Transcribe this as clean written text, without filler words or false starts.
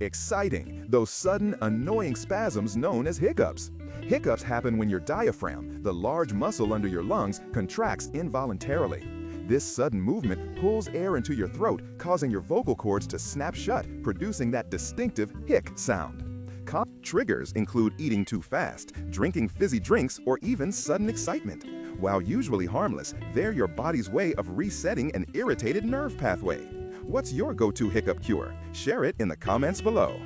Exciting, those sudden, annoying spasms known as hiccups. Hiccups happen when your diaphragm, the large muscle under your lungs, contracts involuntarily. This sudden movement pulls air into your throat, causing your vocal cords to snap shut, producing that distinctive hic sound. Triggers include eating too fast, drinking fizzy drinks, or even sudden excitement. While usually harmless, they're your body's way of resetting an irritated nerve pathway. What's your go-to hiccup cure? Share it in the comments below.